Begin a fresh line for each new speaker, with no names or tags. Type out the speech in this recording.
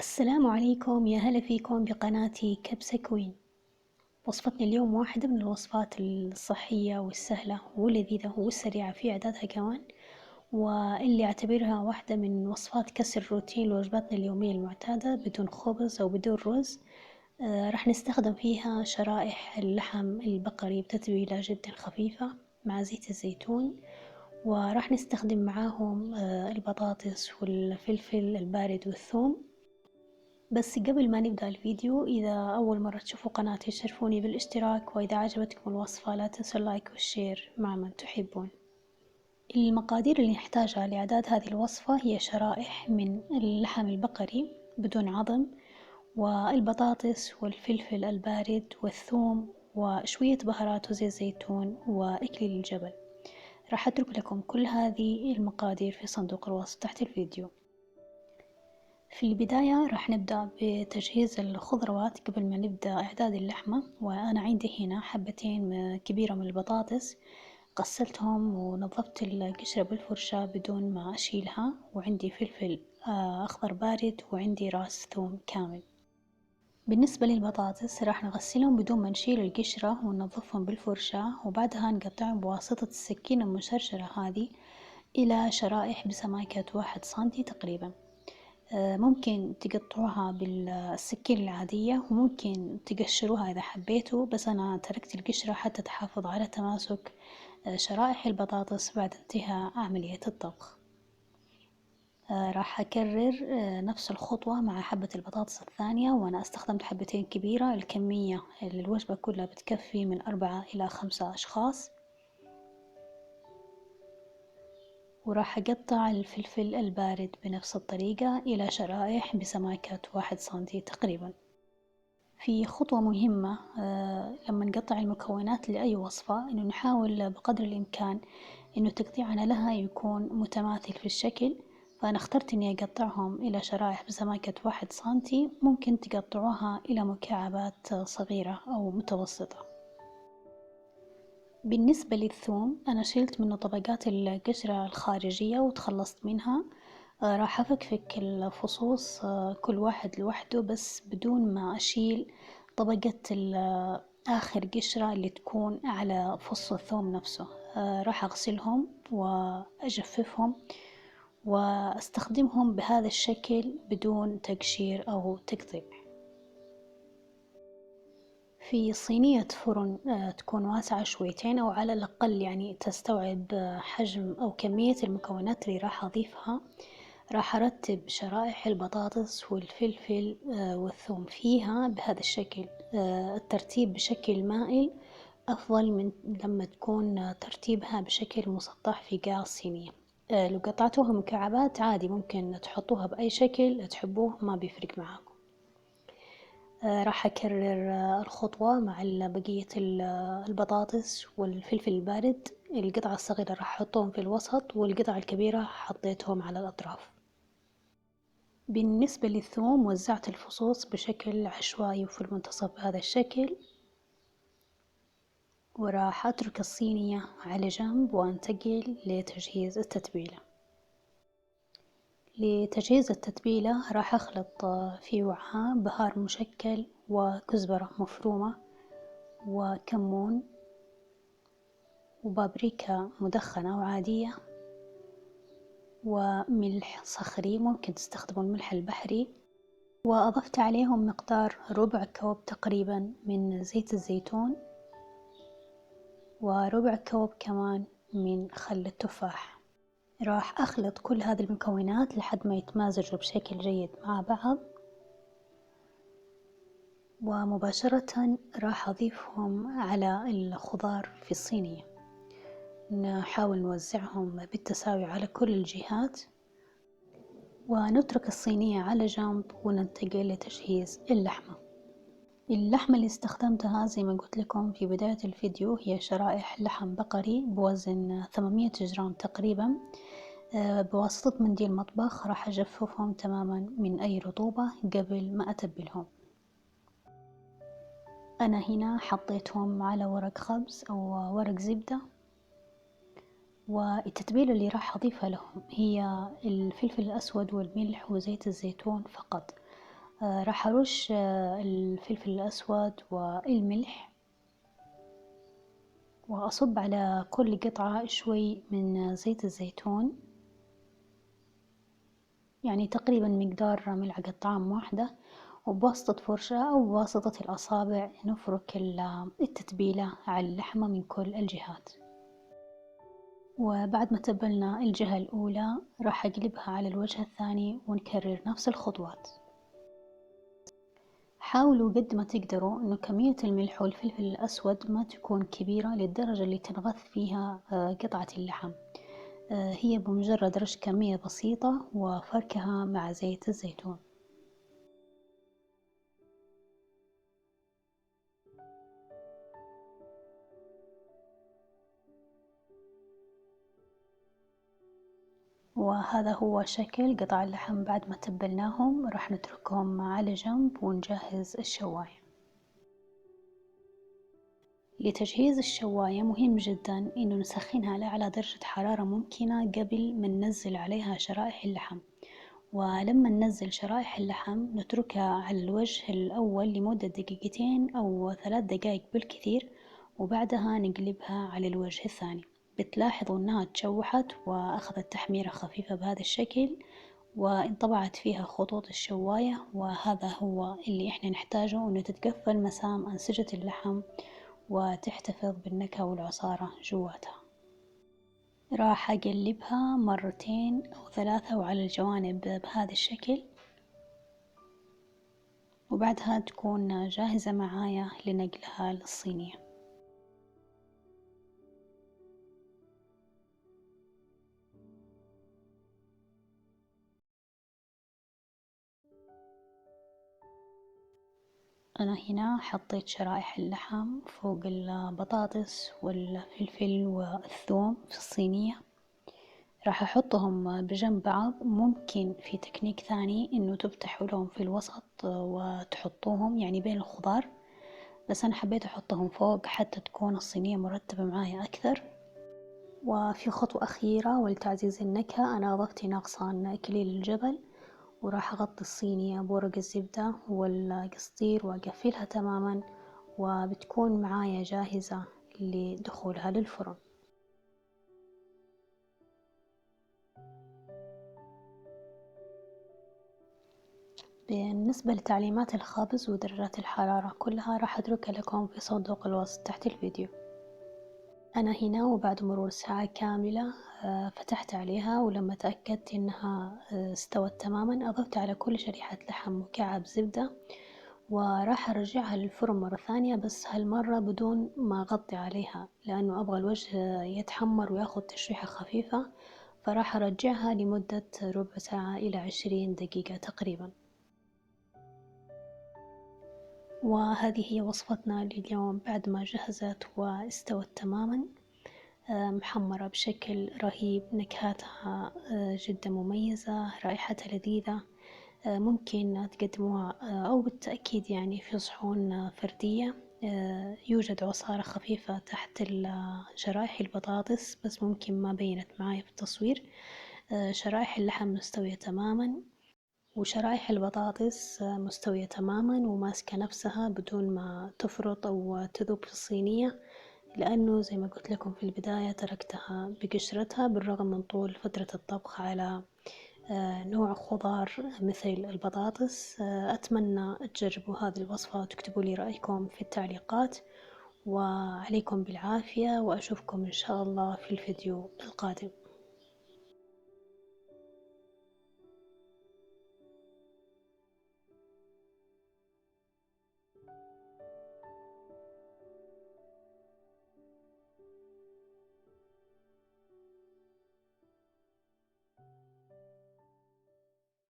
السلام عليكم، يا هلا فيكم بقناتي كبسة كوين. وصفتنا اليوم واحدة من الوصفات الصحية والسهلة واللذيذة والسريعة في إعدادها كمان، واللي أعتبرها واحدة من وصفات كسر روتين لوجباتنا اليومية المعتادة بدون خبز أو بدون رز. راح نستخدم فيها شرائح اللحم البقري بتتبيلة جدا خفيفة مع زيت الزيتون، وراح نستخدم معاهم البطاطس والفلفل البارد والثوم. بس قبل ما نبدأ الفيديو، إذا أول مرة تشوفوا قناتي شرفوني بالاشتراك، وإذا عجبتكم الوصفة لا تنسوا اللايك والشير مع من تحبون. المقادير اللي نحتاجها لإعداد هذه الوصفة هي شرائح من اللحم البقري بدون عظم، والبطاطس والفلفل البارد والثوم وشوية بهارات وزيت زيتون وإكليل الجبل. راح أترك لكم كل هذه المقادير في صندوق الوصف تحت الفيديو. في البداية راح نبدأ بتجهيز الخضروات قبل ما نبدأ إعداد اللحمة. وأنا عندي هنا حبتين كبيرة من البطاطس، غسلتهم ونظفت القشرة بالفرشاة بدون ما أشيلها، وعندي فلفل أخضر بارد، وعندي راس ثوم كامل. بالنسبة للبطاطس راح نغسلهم بدون ما نشيل القشرة وننظفهم بالفرشاة، وبعدها نقطعهم بواسطة السكينة المشرشرة هذه إلى شرائح بسماكة 1 سنتي تقريبا. ممكن تقطعوها بالسكين العادية، وممكن تقشروها إذا حبيتوا، بس أنا تركت القشرة حتى تحافظ على تماسك شرائح البطاطس بعد انتهاء عملية الطبخ. راح أكرر نفس الخطوة مع حبة البطاطس الثانية، وأنا استخدمت حبتين كبيرة. الكمية للوجبة كلها بتكفي من 4 إلى 5 أشخاص. وراح أقطع الفلفل البارد بنفس الطريقة إلى شرائح بسماكة 1 سنتي تقريبا. في خطوة مهمة لما نقطع المكونات لأي وصفة، إنه نحاول بقدر الإمكان إنه تقطيعنا لها يكون متماثل في الشكل. فأنا اخترت إني أقطعهم إلى شرائح بسماكة 1 سنتي. ممكن تقطعوها إلى مكعبات صغيرة أو متوسطة. بالنسبة للثوم، أنا شلت منه طبقات القشرة الخارجية وتخلصت منها. راح أفكفك الفصوص كل واحد لوحده، بس بدون ما أشيل طبقة آخر قشرة اللي تكون على فص الثوم نفسه. راح أغسلهم وأجففهم وأستخدمهم بهذا الشكل بدون تقشير أو تقطيع. في صينية فرن تكون واسعة شويتين، أو على الأقل يعني تستوعب حجم أو كمية المكونات اللي راح أضيفها. راح أرتب شرائح البطاطس والفلفل والثوم فيها بهذا الشكل. الترتيب بشكل مائل أفضل من لما تكون ترتيبها بشكل مسطح في قاع الصينية. لو قطعتوها مكعبات عادي ممكن تحطوها بأي شكل تحبوه، ما بيفرق معاكم. راح أكرر الخطوة مع بقية البطاطس والفلفل البارد. القطعة الصغيرة راح أحطهم في الوسط، والقطعة الكبيرة حطيتهم على الأطراف. بالنسبة للثوم وزعت الفصوص بشكل عشوائي وفي المنتصف بهذا الشكل. وراح أترك الصينية على جنب وأنتقل لتجهيز التتبيلة. لتجهيز التتبيلة راح أخلط في وعاء بهار مشكل وكزبرة مفرومة وكمون وبابريكا مدخنة وعادية وملح صخري، ممكن تستخدمون الملح البحري. وأضفت عليهم مقدار ربع كوب تقريبا من زيت الزيتون، وربع كوب كمان من خل التفاح. راح أخلط كل هذه المكونات لحد ما يتمازجوا بشكل جيد مع بعض، ومباشرة راح أضيفهم على الخضار في الصينية. نحاول نوزعهم بالتساوي على كل الجهات، ونترك الصينية على جنب وننتقل لتجهيز اللحمة. اللحمة اللي استخدمتها زي ما قلت لكم في بداية الفيديو هي شرائح لحم بقري بوزن 800 جرام تقريبا. بواسطة منديل مطبخ راح أجففهم تماما من أي رطوبة قبل ما أتبلهم. أنا هنا حطيتهم على ورق خبز أو ورق زبدة. والتتبيلة اللي راح أضيفها لهم هي الفلفل الأسود والملح وزيت الزيتون فقط. راح أرش الفلفل الأسود والملح، وأصب على كل قطعة شوي من زيت الزيتون، يعني تقريبا مقدار ملعقة طعام واحدة، وبواسطة فرشاة أو بواسطة الأصابع نفرك التتبيلة على اللحمة من كل الجهات. وبعد ما تبلنا الجهة الأولى راح أقلبها على الوجه الثاني ونكرر نفس الخطوات. حاولوا قد ما تقدروا إنه كمية الملح والفلفل الأسود ما تكون كبيرة للدرجة اللي تنغث فيها قطعة اللحم. هي بمجرد رش كمية بسيطة وفركها مع زيت الزيتون. وهذا هو شكل قطع اللحم بعد ما تبلناهم. راح نتركهم على جنب ونجهز الشواية. لتجهيز الشواية مهم جدا إنه نسخنها على أعلى درجة حرارة ممكنة قبل ما ننزل عليها شرائح اللحم. ولما ننزل شرائح اللحم نتركها على الوجه الأول لمدة دقيقتين أو 3 دقايق بالكثير، وبعدها نقلبها على الوجه الثاني. بتلاحظوا أنها تشوحت وأخذت تحميرة خفيفة بهذا الشكل، وانطبعت فيها خطوط الشواية، وهذا هو اللي إحنا نحتاجه، أنه تتقفل مسام أنسجة اللحم وتحتفظ بالنكهة والعصارة جواتها. راح أقلبها مرتين أو 3 وعلى الجوانب بهذا الشكل، وبعدها تكون جاهزة معايا لنقلها للصينية. أنا هنا حطيت شرائح اللحم فوق البطاطس والفلفل والثوم في الصينية. راح أحطهم بجنب بعض. ممكن في تكنيك ثاني إنه تفتحوا لهم في الوسط وتحطوهم يعني بين الخضار، بس أنا حبيت أحطهم فوق حتى تكون الصينية مرتبة معايا أكثر. وفي خطوة أخيرة ولتعزيز النكهة، أنا أضفت ناقصان إكليل الجبل، وراح أغطي الصينية بورق الزبدة والقصدير وأقفلها تماما، وبتكون معايا جاهزة لدخولها للفرن. بالنسبة لتعليمات الخبز ودرجات الحرارة كلها راح أتركها لكم في صندوق الوصف تحت الفيديو. أنا هنا وبعد مرور ساعة كاملة فتحت عليها، ولما تأكدت إنها استوت تماما أضفت على كل شريحة لحم مكعب زبدة، وراح أرجعها للفرن مرة ثانية، بس هالمرة بدون ما أغطي عليها لأنه أبغى الوجه يتحمر وياخد تشريحة خفيفة. فراح أرجعها لمدة ربع ساعة إلى 20 دقيقة تقريبا. وهذه هي وصفتنا لليوم بعد ما جهزت واستوت تماما. محمرة بشكل رهيب، نكهاتها جدا مميزة، رائحتها لذيذة. ممكن تقدموها أو بالتأكيد يعني في صحون فردية. يوجد عصارة خفيفة تحت شرائح البطاطس بس ممكن ما بينت معايا في التصوير. شرائح اللحم مستوية تماما، وشرائح البطاطس مستوية تماما وماسكة نفسها بدون ما تفرط أو تذوب في الصينية، لأنه زي ما قلت لكم في البداية تركتها بقشرتها بالرغم من طول فترة الطبخ على نوع خضار مثل البطاطس. أتمنى تجربوا هذه الوصفة وتكتبوا لي رأيكم في التعليقات، وعليكم بالعافية، وأشوفكم إن شاء الله في الفيديو القادم.